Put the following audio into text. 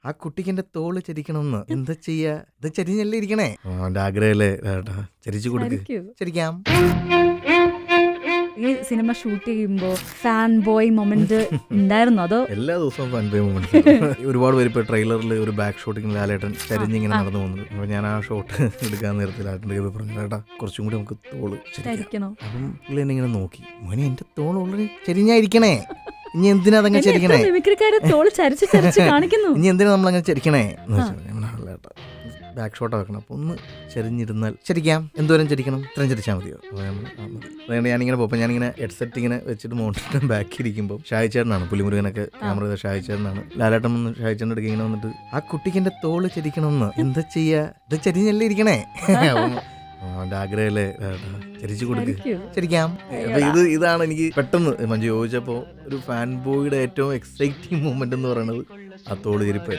ആ കുട്ടിക്ക് എന്റെ തോള് ചരിക്കണമെന്ന്. എന്താ ചെയ്യാ? ഇത് ചരിഞ്ഞല്ലേ ഇരിക്കണേ. അവന്റെ ആഗ്രഹല്ലേ ചേട്ടാ, ചരിച്ചു കൊടുക്ക്. ചരിക്കാം. ഈ സിനിമ ഷൂട്ട് ചെയ്യുമ്പോ ഫാൻ ബോയ് മൊമെന്റ് ഉണ്ടായിരുന്നോ? അതോ എല്ലാ ദിവസവും ഫാൻ ബോയ് മൊമെന്റ്സ്. ഒരുപാട് പേര് ഇപ്പൊ ട്രെയിലറിൽ ഒരു ബാക്ക് ഷോട്ടിങ് ലാലേട്ടൻ ചരിഞ്ഞിങ്ങനെ നടന്നു പോകുന്നത്. അപ്പൊ ഞാൻ ആ ഷോട്ട് എടുക്കാൻ നേരത്തിൽ ലാലേട്ടൻ്റെ കയ്യിൽ പറഞ്ഞു, ചേട്ടാ കുറച്ചും കൂടി നമുക്ക് തോള് ചരിക്കണോ. അപ്പം പുള്ളി എന്നെ ഇങ്ങനെ നോക്കി, മോനെ എന്റെ തോൾ ഓൾറെഡി ചരിഞ്ഞായിരിക്കണേ, ഇനി എന്തിനാ അതങ്ങനെ ചരിക്കണേ, ഇനി എന്തിനാ നമ്മളങ്ങനെ ചരിക്കണേ എന്ന് വെച്ചാൽ ബാക്ക് ഷോട്ട് വെക്കണം. അപ്പോൾ ഒന്ന് ചരിഞ്ഞിരുന്നാൽ ചരിക്കാം. എന്തോരം ചരിക്കണം? ഇത്രയും ചരിച്ചാൽ മതിയോ? അതുകൊണ്ട് ഞാനിങ്ങനെ പോകുമ്പോൾ ഞാനിങ്ങനെ ഹെഡ്സെറ്റ് ഇങ്ങനെ വെച്ചിട്ട് മോണിറ്ററിന് ബാക്കി ഇരിക്കുമ്പോൾ ഷായിച്ചേട്ടനാണ്, പുലിമുരുകനൊക്കെ ക്യാമറ ചെയ്ത ഷായിച്ചേട്ടനാണ്. ലാലേട്ടൻ വന്ന് ഷായിച്ചേട്ടൻ്റെ അടുത്ത് ഇങ്ങനെ വന്നിട്ട് ആ കുട്ടിക്ക് എൻ്റെ തോള് ചരിക്കണമെന്ന്. എന്താ ചെയ്യാ? ഇത് ചരിഞ്ഞല്ലേ ഇരിക്കണേ. അവന്റെ ആഗ്രഹല്ലേ ചേട്ടാ, ചരിച്ചു കൊടുക്ക്. ചരിക്കാം. അപ്പൊ ഇതാണ് എനിക്ക് പെട്ടെന്ന് മഞ്ജു ചോദിച്ചപ്പോ ഒരു ഫാൻ ബോയുടെ ഏറ്റവും എക്സൈറ്റിംഗ് മൂമെന്റ് എന്ന് പറയുന്നത് ആ തോള് ചെരിപ്പ്.